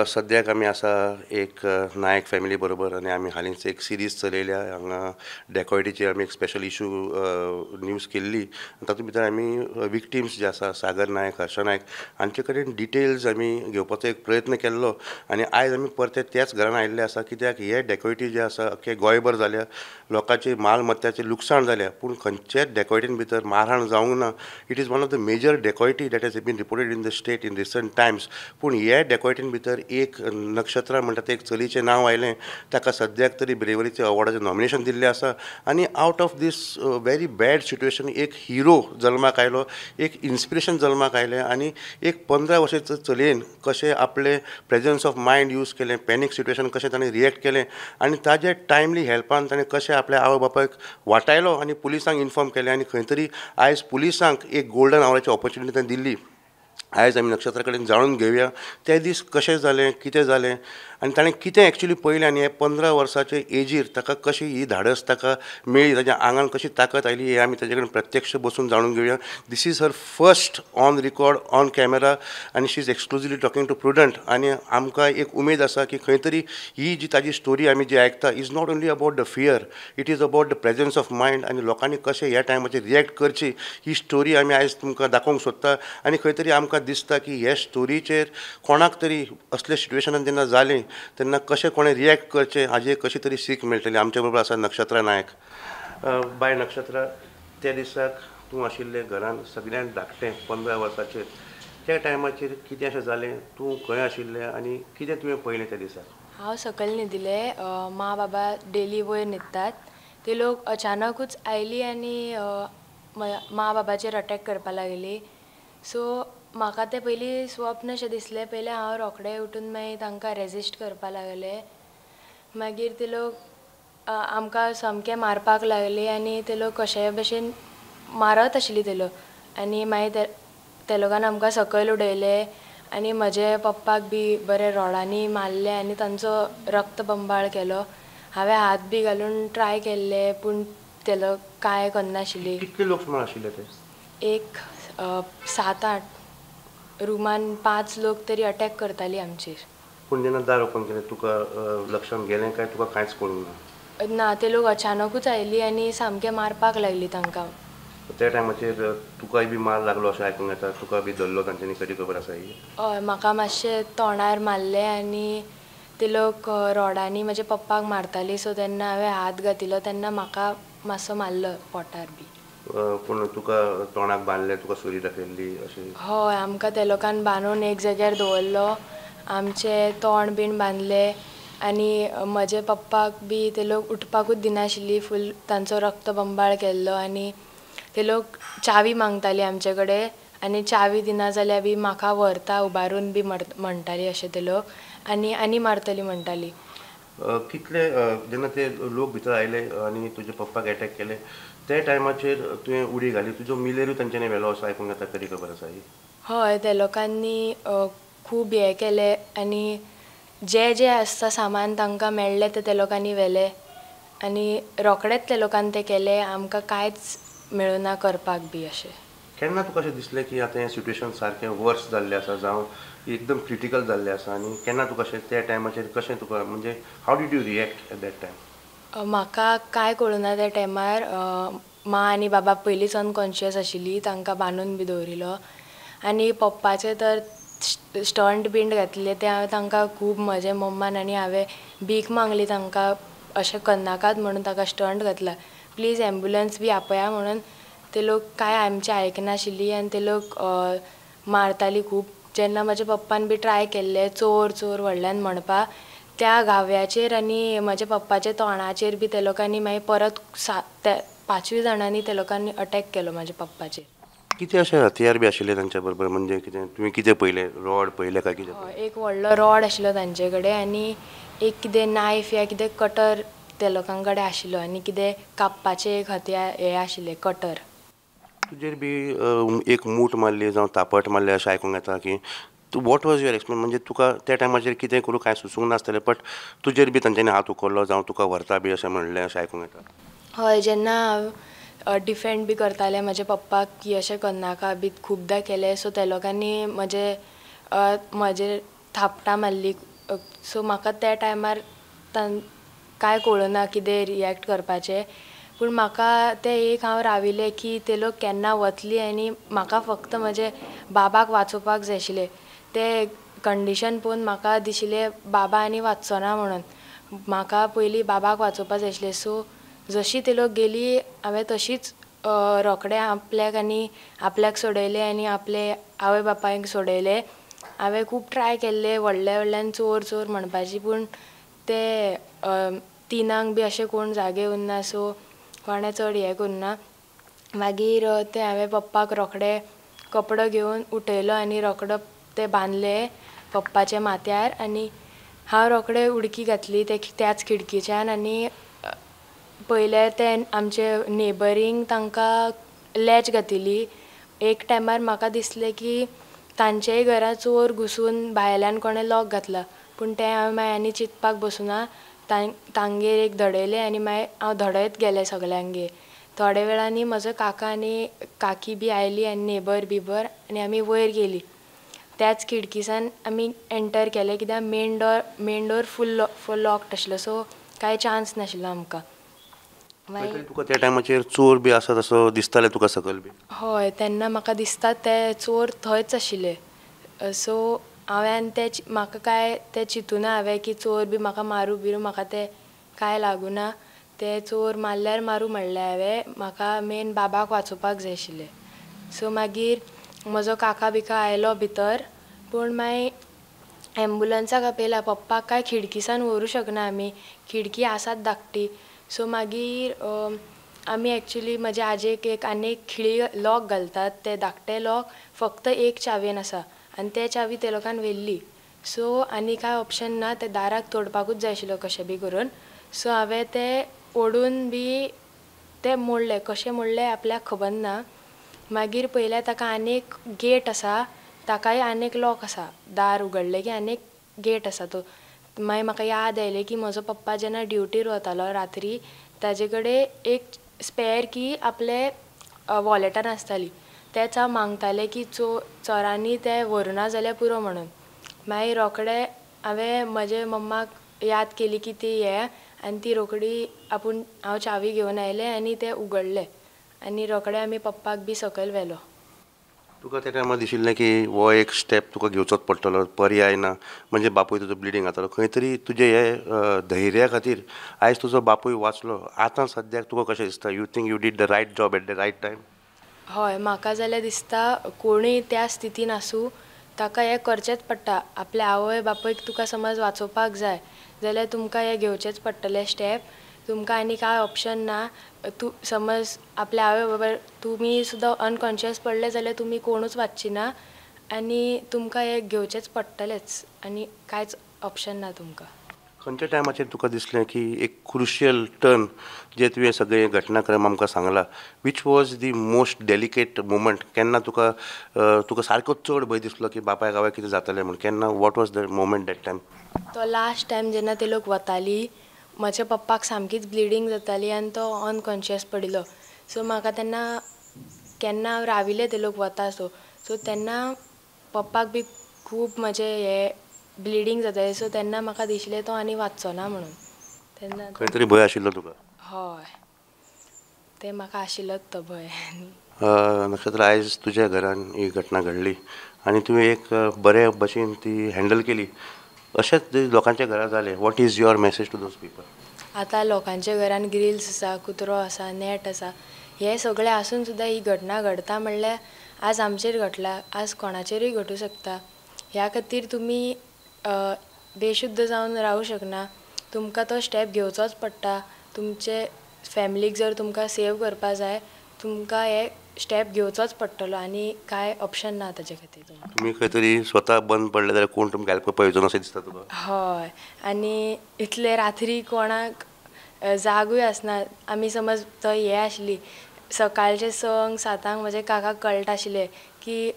सद्याक आमी आसा एक नायक फॅमिली बरोबर आनी आमी हालींच एक सिरीज चलयल्या हांगा डेकॉयटीची आमी एक स्पेशल इशू न्यूज केल्ली. तातूंत भितर आमी विक्टिम्स जे आसा सागर नायक, हर्ष नायक हांचे कडेन डिटेल्स आमी घेवपाचो एक प्रयत्न केल्लो आनी आयज आमी परते त्याच घरान आयिल्ले आसा. कित्याक हे डेकॉयटी जे आसा अख्खे गोंयभर जाल्या, लोकांची मालमत्त्याचें लुकसाण जाल्या, पूण खंयचेच डेकॉयटीन भितर मारहाण जावंक ना. It is one of the major dacoity that has been reported in the state in recent times. पूण हे डेकॉयटीन भितर एक नक्षत्रा म्हणटा ते एक चलयेचें नांव आयलें. ताका सद्याक तरी ब्रेवरीचे अवॉर्डाचें नॉमिनेशन दिल्लें आसा आनी out of this very bad situation एक हिरो जल्माक आयलो, एक इन्स्पिरेशन जल्माक आयलें आनी एक 15 वर्साच्या चलयेन कशें आपलें प्रेजन्स ऑफ मायंड यूज केलें, पॅनीक सिट्युएशन कशें ताणें रिएक्ट केलें आनी ताजे टायमली हेल्पान ताणें कशें आपल्या आवय बापायक वाटायलो आनी पुलिसांक इन्फॉर्म केलें आनी खंय तरी आयज पुलिसांक एक गोल्डन आवराची ऑपॉर्च्युनिटी ताणें दिल्ली. आयज आमी नक्षत्रा कडेन जाणून घेवया ते दीस कशें जालें, कितें जालें आनी ताणें कितें एक्चुली पयलें आनी हे 15 वर्साचे एजीर ताका कशी ही धाडस ताका मेळ्ळी, ताच्या आंगान कशी ताकद आयली हे आमी ताजे कडेन प्रत्यक्ष बसून जाणून घेवया. This is her first on record on camera आनी she is exclusively talking to Prudent. आनी आमकां एक उमेद आसा की खंय तरी ही जी ताजी स्टोरी आमी जी आयकता is not only about the fear, it is about the presence of mind आनी लोकांनी कशें ह्या टायमाचेर रिएक्ट करची ही स्टोरी आमी आयज तुमकां दाखोवंक सोदता. आनी खंय तरी आमकां दिसता की हे स्टोरीचेर कोणाक तरी असले सिट्युएशनान जेन्ना जालें तेन्ना कशें कोणें रिएक्ट करचें हाजी कशी तरी सीख मेळटली. आमचे बरोबर आसा नक्षत्रा नायक. बाय नक्षत्रा, त्या दिसाक तूं आशिल्लें घरान सगळ्यांत धाकटें 15 वर्साचेर, त्या टायमाचेर कितें अशें जालें, तूं खंय आशिल्लें आनी कितें तुवें पळयलें त्या दिसाक? हांव सकयल न्हिदिलें. मा बाबा डेली वयर न्हिदतात. ते लोक अचानकूच आयली आनी मा बाबाचेर अटॅक करपाक लागली. सो म्हाका तें पयलीं स्वप्न अशें दिसलें. पयलें हांव रोखडें उठून मागीर तांकां रेजिस्ट करपाक लागलें. मागीर ते लोक आमकां सामकें मारपाक लागले आनी ते लोक कशे भशेन मारत आशिल्ली ते लोक. आनी मागीर ते लोकान आमकां सकयल उडयलें आनी म्हजे पप्पाक बी बरें रॉडांनी मारलें आनी तांचो रक्तबंबाळ केलो. हांवें हात बी घालून ट्राय केल्ले पूण ते लोक कांय करनाशिल्ली. कितले लोक सुमार आशिल्ले ते? एक 7-8 रुमान 5 लोक तरी अटॅक करताली आमचेर. पूण जेन्ना दार ओपन केलें तुका लक्षांत गेलें काय तुका कांयच कळूंक ना? ना, ते लोक अचानकूच आयली आनी सामकें मारपाक लागली तांकां. त्या टायमाचेर तुकाय बी मार लागलो अशें आयकूंक येता, तुका बी धरलो तांच्यांनी, कधी खबर आसा ही? हय, म्हाका मातशें तोंडार मारलें आनी ते लोक रॉडांनी म्हजे पप्पाक मारताली. सो तेन्ना हांवें हात घातिलो तेन्ना म्हाका मातसो मारलो पोटार बी. पूण तुका तोंडाक बांदलें, तुका सुरी दाखयल्ली अशें? हय, आमकां ते लोकान बांदून एक जाग्यार दवरलो, आमचें तोंड बीन बांदलें आनी म्हजे पप्पाक बी ते लोक उठपाकूच दिनाशिल्ली. फूल तांचो रक्तबंबाळ केल्लो आनी ते लोक चावी मागताली आमचे कडेन आनी चावी दिना जाल्यार बी म्हाका व्हरता उबारून बी म्हणटाली अशें ते लोक आनी मारतली म्हणटाली. कितले जेन्ना ते लोक भितर आयले आनी तुजे पप्पाक एटॅक केले त्या टायमाचेर तुवें उडी घाली, तुजो मिलेरूय तांच्यांनी व्हेलो असो आयकूंक येता, कधी खबर आसा ही? हय, ते लोकांनी खूब हें केलें आनी जें आसता सामान तांकां मेळ्ळें ते लोकांनी व्हेलें आनी रोखडेंच ते लोकांनी तें केलें. आमकां कांयच मेळूना करपाक बी अशें. केन्ना तुका अशें दिसलें की आतां हें सिट्युएशन सारकें वर्स जाल्लें आसा जावं एकदम क्रिटिकल जाल्लें आसा आनी केन्ना तुका अशें त्या टायमाचेर कशें तुका म्हणजे how did you react at that time? म्हाका कांय कळुना त्या टायमार. मा आनी बाबा पयलींच अनकॉन्शियस आशिल्ली, तांकां बांदून बी दवरिलो आनी पप्पाचे तर स्टंट बीन घातले ते हांवें तांकां खूब म्हजे मम्मान आनी हांवें भीक मागली तांकां अशें करनाकात म्हणून ताका स्टंट घातला, प्लीज एम्बुलन्स बी आपया म्हणून. ते लोक कांय आमचें आयकनाशिल्ली आनी ते लोक मारताली खूब. जेन्ना म्हज्या पप्पान बी ट्राय केल्लें चोर चोर व्हडल्यान म्हणपाक, त्या घाव्याचेर आनी म्हज्या पप्पाच्या तोंडाचेर बी ते लोकांनी मागीर परत 5 जाणांनी ते लोकांनी अटॅक केलो म्हज्या पप्पाचेर. कितें अशें हथियार बी आशिल्ले तांच्या बरोबर, म्हणजे कितें तुवें कितें पळयलें, रॉड पळयलें काय कितें? एक व्हडलो रॉड आशिल्लो तांचे कडेन आनी एक कितें नायफ या कितें कटर ते लोकां कडेन आशिल्लो आनी कितें कापपाचें एक हथियार हें आशिल्लें कटर. तुजेर बी एक मूठ मारली जावं तापट मारलें अशें आयकूंक येता की वॉट वॉज युअर एक्सपिरियन्स? म्हणजे तुका त्या टायमाचेर कितें करूं कांय सुचूंक नासतलें, बट तुजेर बी तांच्यांनी हात उखल्लो जावं तुका व्हरता बी अशें म्हणलें अशें आयकूंक येता? हय, जेन्ना हांव डिफेंड बी करतालें म्हज्या पप्पाक की अशें करनाका बी खूबदां केलें. सो ते लोकांनी म्हजे थापटां मारली सो म्हाका त्या टायमार कांय कळना कितें रिएक्ट करपाचें. पूण म्हाका ते एक हांव राविलें की ते लोक केन्ना वतली आनी म्हाका फक्त म्हजे बाबाक वाचोवपाक जाय आशिल्लें. ते कंडिशन पळोवन म्हाका दिशिल्लें बाबा आनी वाचचो ना म्हणून. म्हाका पयलीं बाबाक वाचोवपाक जाय आशिल्लें. सो जशीं ते लोक गेली हांवें तशीच रोखडें आपल्याक सोडयलें आनी आपले आवय बापायक सोडयलें. हांवें खूब ट्राय केल्लें व्हडल्यान चोर चोर म्हणपाची, पूण ते तिनांक बी अशें कोण जागे उरना. सो कोणें चड हें करुना. मागीर ते हांवें पप्पाक रोखडें कपडो घेवन उठयलो आनी रोखडो ते बांदले पप्पाच्या माथ्यार आनी हांव रोखडें उडकी घातली त्याच खिडकीच्यान आनी पयले ते आमचे नेबरींग तांकां लॅच घातिली. एक टायमार म्हाका दिसलें की तांचेय घरा चोर घुसून भायल्यान कोणें लॉक घातला, पूण तें हांवें मागीर आनी चिंतपाक बसूना. तांगेर एक धडयलें आनी मागीर हांव धडयत गेलें सगल्यांगेर. थोड्या वेळांनी म्हजो काका आनी काकी बी आयली आनी नेबर बिबर आनी आमी वयर गेलीं. त्याच खिडकीसान आमी एंटर केलें कित्याक मेन डोर फूल लॉक्ड आशिल्लो. सो कांय चान्स नाशिल्लो आमकां. तुका त्या टायमाचेर चोर बी आसा तसो दिसतालें तुका सकयल बी? हय, तेन्ना म्हाका दिसता ते चोर थंयच आशिल्ले. सो हांवें म्हाका काय ते चिंतूना हांवें की चोर बी म्हाका मारूं बिरूं म्हाका ते कांय लागुना. ते चोर मारल्यार मारूं म्हणलें हांवें. म्हाका मेन बाबाक वाचोवपाक जाय आशिल्लें. सो मागीर म्हजो काका बिका आयलो भितर, पूण मागीर एम्बुलंसाक आपयला. पप्पाक काय खिडकीसान व्हरूं शकना आमी, खिडकी आसात धाकटी. सो मागीर आमी एक्चुली म्हज्या आजयेक आनी एक खिळी लॉक घालतात, ते धाकटे लॉक फक्त एक चावेन आसा आनी ते चावी ते लोकान व्हेल्ली. सो आनी कांय ऑप्शन ना, ते दाराक तोडपाकूच जाय आशिल्लो कशें बी करून. सो हांवें ते ओडून बी ते मोडले. कशें मोडले आपल्याक खबर ना. मागीर पयलें ताका आनीक गेट आसा, ताकाय आनीक लॉक आसा. दार उगडलें की आनीक गेट आसा तो. मागीर म्हाका याद आयलें की म्हजो पप्पा जेन्ना ड्युटीर वतालो रात्री, ताजे कडेन एक स्पेर की आपले वॉलेटान आसताली. तेच हांव मागतालें की चोरांनी ते व्हरूना जाल्यार पुरो म्हणून. मागीर रोखडें हांवें म्हजे मम्माक याद केली की ती आनी ती रोखडी हांव चावी घेवन आयलें आनी तें उगडलें आनी रोखडें आमी पप्पाक बी सकयल व्हेलो. तुका त्या टायमार दिशिल्लें की हो एक स्टेप तुका घेवचोच पडटलो, पर्याय ना, म्हणजे बापूय तुजो ब्लिडींग जातालो. खंय तरी तुजे हे धैर्या खातीर आयज तुजो बापूय वाचलो. आतां सद्याक तुका कशें दिसता? You think you did the right job at the right time? हय, म्हाका जाल्यार दिसता कोणूय त्या स्थितीन आसूं ताका हें करचेंच पडटा. आपल्या आवय बापूयक तुका समज वाचोवपाक जाय जाल्यार तुमकां हें घेवचेंच पडटलें स्टेप. तुमकां आनी कांय ऑप्शन ना. समज आपल्या आवय बापाय तुमी सुद्दां अनकॉन्शियस पडले जाल्यार तुमी कोणूच वाचची ना आनी तुमकां हें घेवचेंच पडटलेंच आनी कांयच ऑप्शन ना तुमकां. खंयच्या टायमाचेर तुका दिसलें की एक क्रुशियल टर्न जे तुवें सगळे घटनाक्रम आमकां सांगला, which was the most delicate movement? केन्ना तुका सारको चड भंय दिसलो की बापायक आवय कितें जातलें म्हूण? केन्ना what was the movement that time? तो लास्ट टायम जेन्ना ते लोक वताली, म्हज्या पप्पाक सामकीच ब्लिडींग जाताली आनी तो अनकॉन्शियस पडिल्लो. सो म्हाका तेन्ना केन्ना हांव राविलें ते लोक वता सो तेन्ना पप्पाक बी खूब म्हजें ब्लिडींग जातालें. सो तेन्ना म्हाका दिसलें तो आनी वाचचो ना म्हणून. तेन्ना खंय तरी भंय आशिल्लो तुका? हय, ते म्हाका आशिल्लोच तो भंय. नक्षत्र, आयज तुज्या घरान ही घटना घडली आनी तुवें एक बरे भशेन ती हँडल केली. अशेंच लोकांच्या घरा जालें. What is your message to those people? आतां लोकांच्या घरान ग्रिल्स आसा, कुत्रो आसा, नॅट आसा, हे सगळें आसून सुद्दां ही घटना घडटा म्हणल्यार आज आमचेर घडला, आज कोणाचेरूय घडूं शकता. ह्या खातीर तुमी बेशुद्ध जावन रावूं शकना. तुमकां तो स्टेप घेवचोच पडटा. तुमचे फॅमिलीक जर तुमकां सेव करपा जाय तुमकां हे स्टेप घेवचोच पडटलो आनी कांय ऑप्शन ना ताचे खातीर. तुमी खंय तरी स्वता बंद पडले जाल्यार कोण तुमकां हेल्प करपाक येवचो अशें दिसता तुका? हय, आनी इतले रात्री कोणाक जागूय आसना. आमी समज थंय हे आसली सकाळचे 6 7 म्हजे काकाक कळटा आशिल्लें की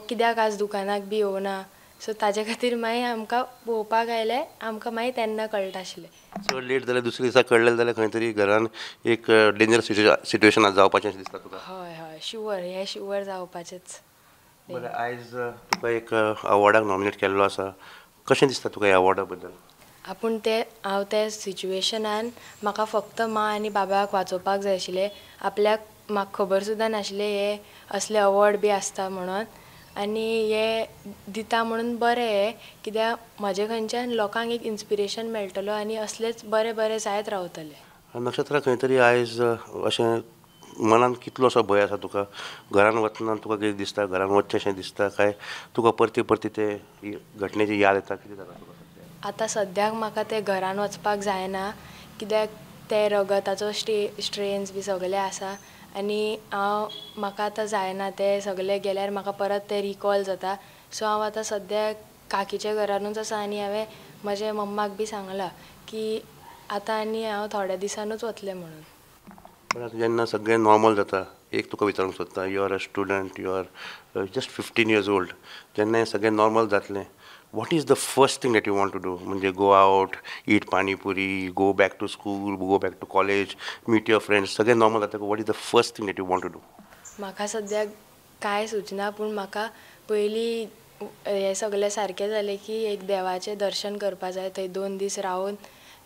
कित्याक आज दुकानाक बी येवना. सो ताजे खातीर मागीर आमकां पळोवपाक आयले, आमकां मागीर तेन्ना कळटा आशिल्लें. चड लेट जाल्यार दुसऱ्या दिसा कळलें जाल्यार खंय तरी घरान एक डेंजरस सिट्युएशन जावपाचें अशें दिसता तुका? हय हय, शुवर, हें शुवर जावपाचेंच. बरें, आयज तुका एक अवॉर्डाक नॉमिनेट केल्लो आसा. कशें दिसता तुका ह्या अवॉर्डा बद्दल? आपूण हांव त्या सिच्युएशनान म्हाका फक्त मा आनी बाबाक वाचोवपाक जाय आशिल्लें. आपल्याक म्हाका खबर सुद्दां नाशिल्लें हे असले अवॉर्ड बी आसता म्हणून. आनी हे दिता म्हणून बरें हे, कित्याक म्हजे खंयच्यान लोकांक एक इन्स्पिरेशन मेळटलो आनी असलेच बरे बरे जायत रावतले. नक्षत्रा, खंय तरी आयज अशें मनान कितलो असो भंय आसा तुका? घरान वतना तुका कितें दिसता? घरान वचचेशें दिसता काय तुका परती परती ते घटनेची याद येता? कितें जाता तुका? आतां सद्याक म्हाका ते घरान वचपाक जायना, कित्याक ते रगताचो स्ट्रेन्स बी सगळे आसा आनी म्हाका आतां जायना. ते सगळे गेल्यार म्हाका परत ते रिकॉल जाता. सो हांव आतां सद्याक काकीच्या घरानूच आसा आनी हांवें म्हज्या मम्माक बी सांगलां की आतां आनी हांव थोड्या दिसांनूच वतलें म्हणून. पण जेन्ना सगळें नॉर्मल जाता, एक तुका विचारूंक सोदता, you are a student, you are just 15 years old, जेन्ना हें सगळें नॉर्मल जातलें, what is the first thing that you want to do? म्हणजे go out, eat panipuri, go back to school, go back to college, meet your friends, सगळें normal जाता. What is the first thing that you want to do? म्हाका सद्याक कांय सुचना, पूण म्हाका पयलीं हें सगळें सारकें जालें की एक देवाचें दर्शन करपा जाय. थंय 2 दीस रावन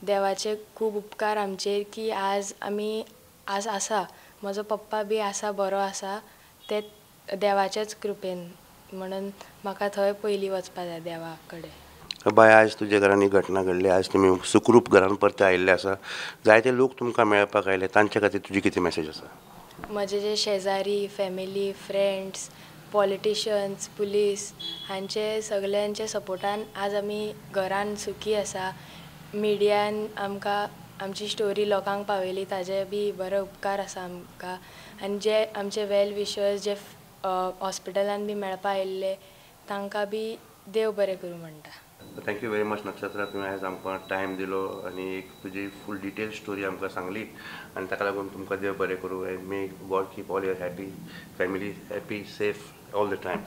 देवाचे खूब उपकार आमचेर की आज आमी आज आसा. म्हजो पप्पा बी आसा, बरो आसा, ते देवाचेच कृपेन. म्हणून म्हाका थंय पयलीं वचपा जाय देवा कडेन. बाय, आज तुज्या घरान ही घटना घडली, आज तुमी सुखरूप घरान परते आयिल्ले आसा, जायते लोक तुमकां मेळपाक आयले, तांचे खातीर तुजी कितें मॅसेज आसा? म्हजे जे शेजारी, फॅमिली, फ्रेंड्स, पॉलिटिशियन्स, पुलीस हांचे सगळ्यांचे सपोर्टान आज आमी घरान सुखी आसा. मिडियान आमकां आमची स्टोरी लोकांक पावयली, ताजे बी बरो उपकार आसा आमकां. आनी जे आमचे वेल विशर्स जे हॉस्पिटलान बी मेळपा आयिल्ले तांकां बी देव बरें करूं म्हणटा. थँक्यू व्हेरी मच नक्षत्रा, तुवें आयज आमकां टायम दिलो आनी एक तुजी फूल डिटेल स्टोरी आमकां सांगली आनी ताका लागून तुमकां देव बरें करूं. End may God keep all your happy family, happy, safe all the time.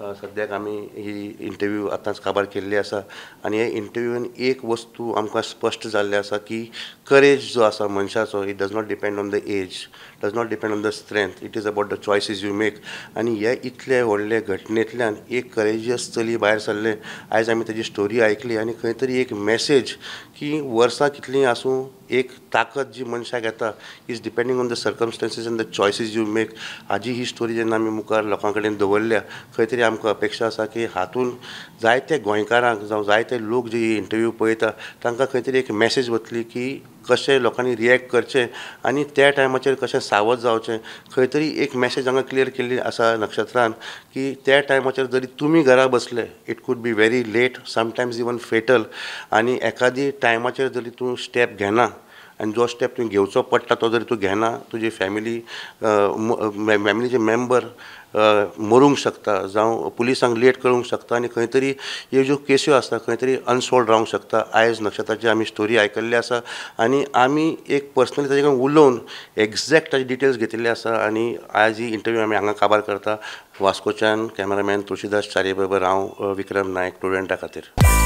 सद्याक आमी ही इंटरव्यू आतांच काबार केल्ली आसा आनी हे इंटरव्यून एक वस्तू आमकां स्पश्ट जाल्ली आसा की करेज जो आसा मनशाचो, it does not depend on the age, does not depend on the strength, it is about the choices you make. आनी हे इतले व्हडले घटनेंतल्यान एक करेजियस चली भायर सरले. आयज आमी ताजी स्टोरी आयकली आनी खंय तरी एक मॅसेज की वर्सां कितलीं आसूं, एक ताकद जी मनशाक येता is depending on the circumstances and the choices you make. हाजी ही स्टोरी जेन्ना आमी मुखार लोकां कडेन दवरल्या, खंय तरी आमकां अपेक्षा आसा की हातून जायते गोंयकारांक जावं जायते लोक जे इंटरव्यू पळयता तांकां खंय तरी एक मॅसेज वतली की कशें लोकांनी रिएक्ट करचें आनी त्या टायमाचेर कशें सावध जावचें. खंय तरी एक मॅसेज हांगा क्लियर केल्ली आसा नक्षत्रान की त्या टायमाचेर जरी तुमी घरा बसले, it could be very late, sometimes even fatal. आनी एकादी टायमाचेर जरी तूं स्टेप घेना आनी जो स्टेप तुवें घेवचो पडटा तो जरी तूं घेना, तुजी फॅमिलीचे मेंबर मरूंक शकता, जावं पुलिसांक लेट करूंक शकता आनी खंय तरी ह्यो ज्यो केस्यो आसता खंय तरी अनसॉल्ड रावंक शकता. आयज नक्षत्राची आमी स्टोरी आयकल्ली आसा आनी आमी एक पर्सनली ताजे कडेन उलोवन एग्जॅक्ट ताजे डिटेल्स घेतिल्ले आसा आनी आयज ही इंटरव्यू आमी हांगा काबार करता. वास्कोच्यान कॅमेरामॅन तुळशीदास च्यारी बरोबर हांव विक्रम नायक, स्टुडंटा खातीर.